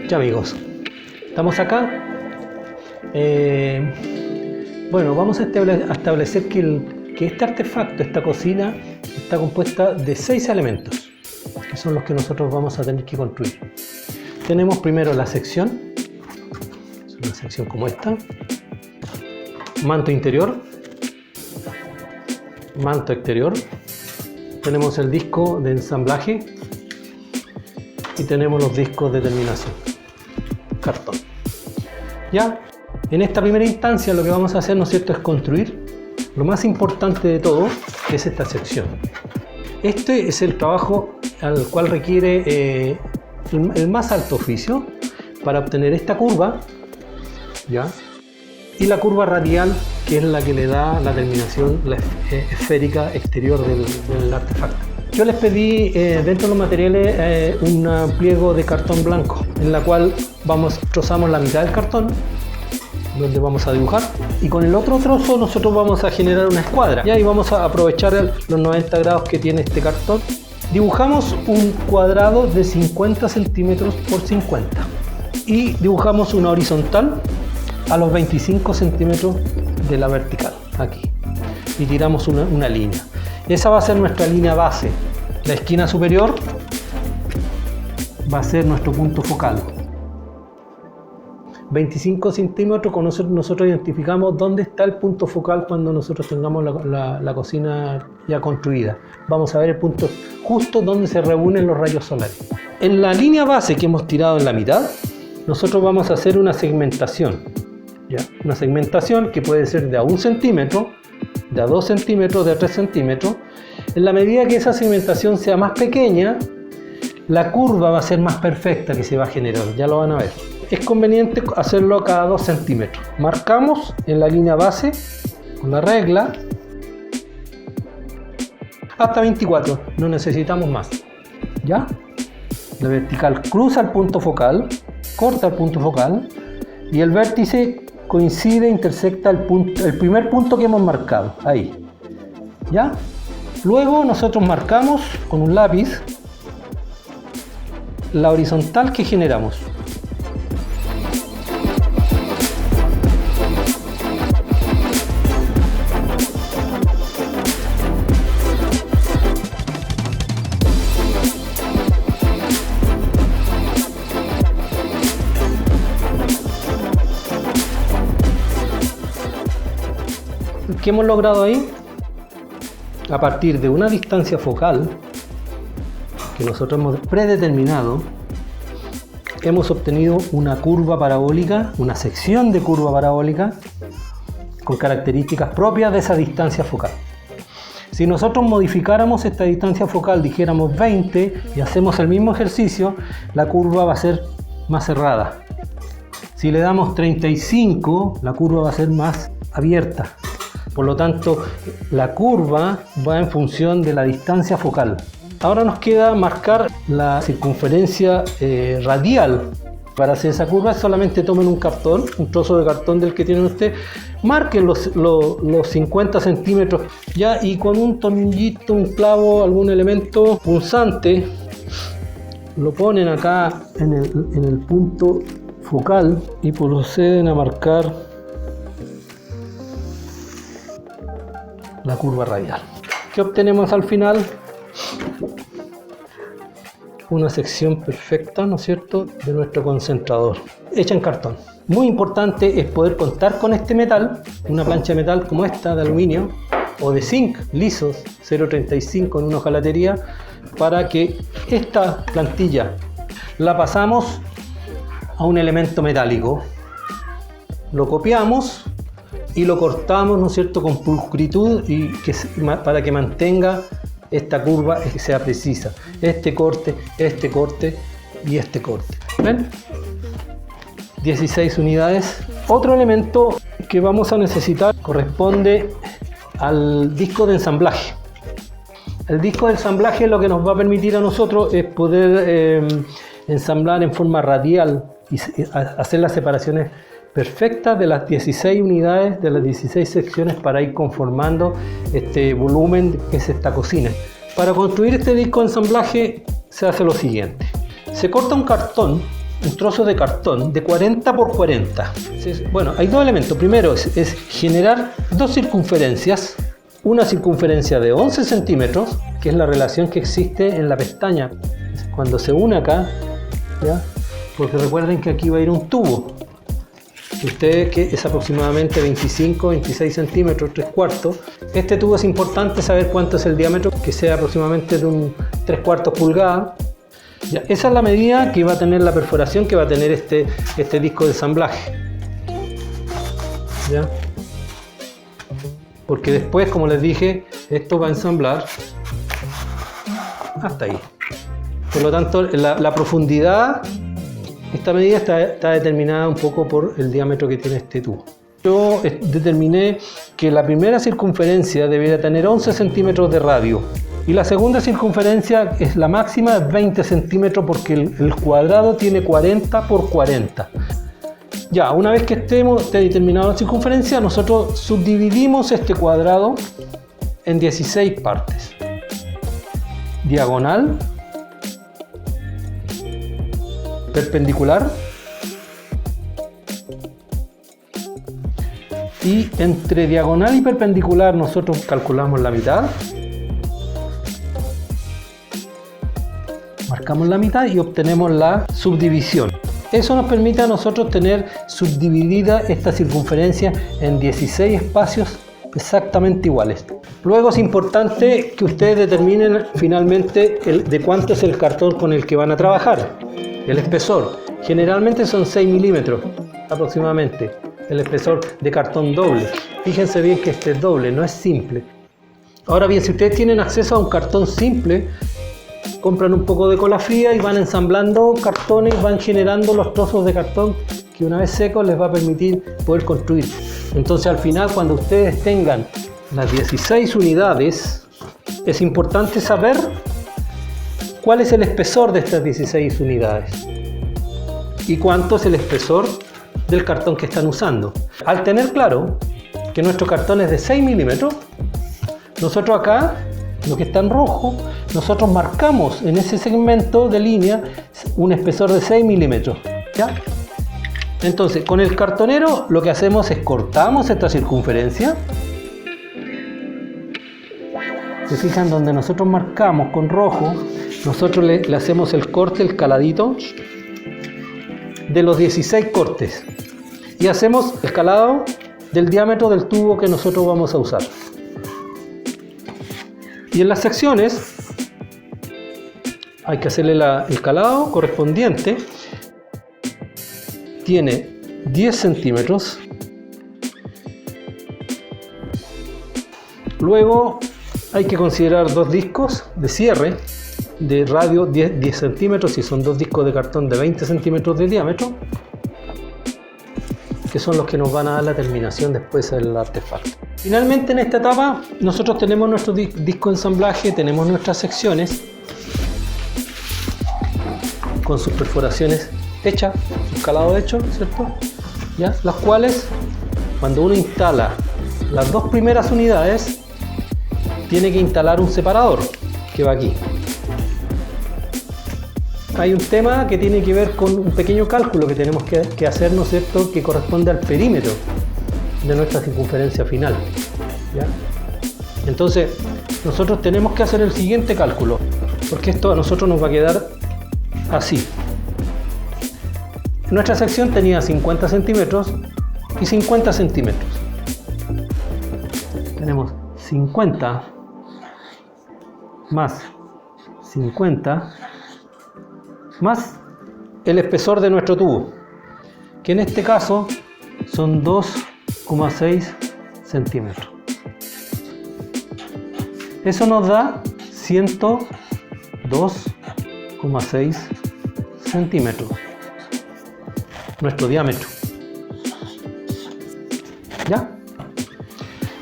Ya amigos, estamos acá. Bueno, vamos a establecer que este artefacto, esta cocina, está compuesta de 6 elementos, que son los que nosotros vamos a tener que construir. Tenemos primero la sección, es una sección como esta, manto interior, manto exterior, tenemos el disco de ensamblaje y tenemos los discos de terminación, cartón. Ya, en esta primera instancia lo que vamos a hacer, ¿no es cierto?, es construir. Lo más importante de todo es esta sección. Este es el trabajo al cual requiere el más alto oficio para obtener esta curva, ¿ya? Y la curva radial, que es la que le da la terminación esférica exterior del artefacto. Yo les pedí dentro de los materiales un pliego de cartón blanco, en la cual trozamos la mitad del cartón, donde vamos a dibujar, y con el otro trozo nosotros vamos a generar una escuadra. Y ahí vamos a aprovechar los 90 grados que tiene este cartón. Dibujamos un cuadrado de 50 centímetros por 50 y dibujamos una horizontal a los 25 centímetros de la vertical, aquí, y tiramos una línea. Esa va a ser nuestra línea base. La esquina superior va a ser nuestro punto focal. 25 centímetros, con nosotros identificamos dónde está el punto focal cuando nosotros tengamos la cocina ya construida. Vamos a ver el punto justo donde se reúnen los rayos solares. En la línea base que hemos tirado en la mitad, nosotros vamos a hacer una segmentación. ¿Ya? Una segmentación que puede ser de a 1 centímetro, de a 2 centímetros, de a 3 centímetros. En la medida que esa segmentación sea más pequeña, la curva va a ser más perfecta que se va a generar, ya lo van a ver. Es conveniente hacerlo cada 2 centímetros. Marcamos en la línea base con la regla hasta 24, no necesitamos más. ¿Ya? La vertical cruza el punto focal, corta el punto focal y el vértice coincide, intersecta el primer punto que hemos marcado, ahí. ¿Ya? Luego nosotros marcamos con un lápiz la horizontal que generamos. ¿Qué hemos logrado ahí? A partir de una distancia focal que nosotros hemos predeterminado, hemos obtenido una curva parabólica, una sección de curva parabólica con características propias de esa distancia focal. Si nosotros modificáramos esta distancia focal, dijéramos 20 y hacemos el mismo ejercicio, la curva va a ser más cerrada. Si le damos 35, la curva va a ser más abierta. Por lo tanto, la curva va en función de la distancia focal. Ahora nos queda marcar la circunferencia radial. Para hacer esa curva solamente tomen un cartón, un trozo de cartón del que tienen ustedes, marquen los 50 centímetros ya, y con un tornillito, un clavo, algún elemento punzante, lo ponen acá en el punto focal y proceden a marcar la curva radial. ¿Qué obtenemos al final? Una sección perfecta, ¿no es cierto?, de nuestro concentrador, hecha en cartón. Muy importante es poder contar con este metal, una plancha de metal como esta de aluminio o de zinc lisos 0.35 en una hojalatería, para que esta plantilla la pasamos a un elemento metálico, lo copiamos y lo cortamos, ¿no es cierto?, con pulcritud y para que mantenga esta curva, que sea precisa. Este corte y este corte. ¿Ven? 16 unidades. Otro elemento que vamos a necesitar corresponde al disco de ensamblaje. El disco de ensamblaje lo que nos va a permitir a nosotros es poder ensamblar en forma radial y hacer las separaciones perfecta de las 16 unidades, de las 16 secciones para ir conformando este volumen que es esta cocina. Para construir este disco de ensamblaje se hace lo siguiente. Se corta un cartón, un trozo de cartón de 40 por 40. Bueno, hay dos elementos. Primero es generar dos circunferencias. Una circunferencia de 11 centímetros, que es la relación que existe en la pestaña cuando se une acá, ¿ya? Porque recuerden que aquí va a ir un tubo. Ustedes que es aproximadamente 25-26 centímetros, 3/4. Este tubo es importante saber cuánto es el diámetro, que sea aproximadamente de un 3/4 pulgada. Ya, esa es la medida que va a tener la perforación que va a tener este disco de ensamblaje. ¿Ya? Porque después, como les dije, esto va a ensamblar hasta ahí. Por lo tanto, la profundidad, esta medida está determinada un poco por el diámetro que tiene este tubo. Yo determiné que la primera circunferencia debería tener 11 centímetros de radio y la segunda circunferencia es la máxima, es 20 centímetros porque el cuadrado tiene 40 por 40. Ya, una vez que esté determinada la circunferencia, nosotros subdividimos este cuadrado en 16 partes. Diagonal, perpendicular y entre diagonal y perpendicular nosotros calculamos la mitad, marcamos la mitad y obtenemos la subdivisión. Eso nos permite a nosotros tener subdividida esta circunferencia en 16 espacios exactamente iguales. Luego es importante que ustedes determinen finalmente de cuánto es el cartón con el que van a trabajar. El espesor, generalmente son 6 milímetros aproximadamente, el espesor de cartón doble. Fíjense bien que este es doble, no es simple. Ahora bien, si ustedes tienen acceso a un cartón simple, compran un poco de cola fría y van ensamblando cartones, van generando los trozos de cartón que una vez secos les va a permitir poder construir. Entonces al final, cuando ustedes tengan las 16 unidades, es importante saber cuál es el espesor de estas 16 unidades y cuánto es el espesor del cartón que están usando. Al tener claro que nuestro cartón es de 6 milímetros, nosotros acá, lo que está en rojo, nosotros marcamos en ese segmento de línea un espesor de 6 milímetros. ¿Ya? Entonces, con el cartonero lo que hacemos es cortamos esta circunferencia. Se fijan donde nosotros marcamos con rojo, nosotros le hacemos el corte, el caladito de los 16 cortes y hacemos el calado del diámetro del tubo que nosotros vamos a usar. Y en las secciones hay que hacerle el calado correspondiente. Tiene 10 centímetros. Luego hay que considerar dos discos de cierre de radio 10 centímetros y son dos discos de cartón de 20 centímetros de diámetro, que son los que nos van a dar la terminación después del artefacto. Finalmente, en esta etapa nosotros tenemos nuestro disco de ensamblaje, tenemos nuestras secciones con sus perforaciones hechas, su calado hecho, ¿cierto? ¿Ya? Las cuales, cuando uno instala las dos primeras unidades, tiene que instalar un separador que va aquí. Hay un tema que tiene que ver con un pequeño cálculo que tenemos que hacer, ¿no es cierto?, que corresponde al perímetro de nuestra circunferencia final. ¿Ya? Entonces, nosotros tenemos que hacer el siguiente cálculo, porque esto a nosotros nos va a quedar así. Nuestra sección tenía 50 centímetros y 50 centímetros. Tenemos 50 más 50 más el espesor de nuestro tubo, que en este caso son 2,6 centímetros. Eso nos da 102,6 centímetros, nuestro diámetro. ¿Ya?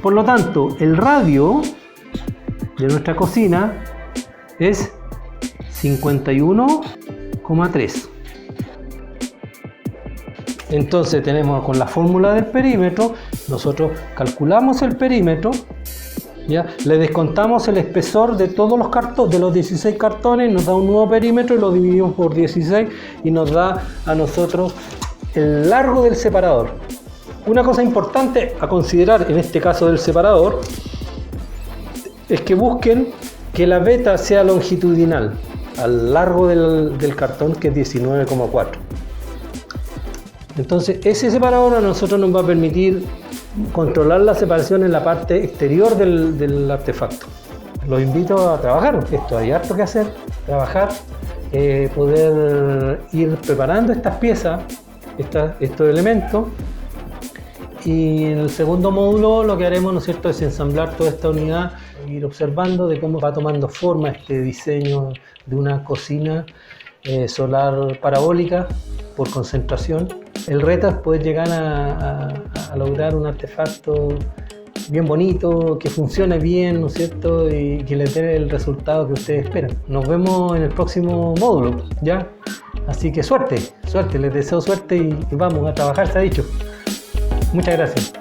Por lo tanto, el radio de nuestra cocina es 51,3. Entonces tenemos con la fórmula del perímetro, nosotros calculamos el perímetro, ¿ya? Le descontamos el espesor de todos los cartones, de los 16 cartones, nos da un nuevo perímetro y lo dividimos por 16 y nos da a nosotros el largo del separador. Una cosa importante a considerar en este caso del separador es que busquen que la beta sea longitudinal al largo del cartón, que es 19,4. Entonces ese separador a nosotros nos va a permitir controlar la separación en la parte exterior del artefacto. Los invito a trabajar, esto hay harto que hacer, trabajar, poder ir preparando estas piezas, estos elementos. Y en el segundo módulo lo que haremos, ¿no es cierto?, es ensamblar toda esta unidad, ir observando de cómo va tomando forma este diseño de una cocina solar parabólica por concentración. El reto es poder llegar a lograr un artefacto bien bonito, que funcione bien, ¿no es cierto?, y que les dé el resultado que ustedes esperan. Nos vemos en el próximo módulo, ¿ya? Así que suerte, les deseo suerte y vamos a trabajar, se ha dicho. Muchas gracias.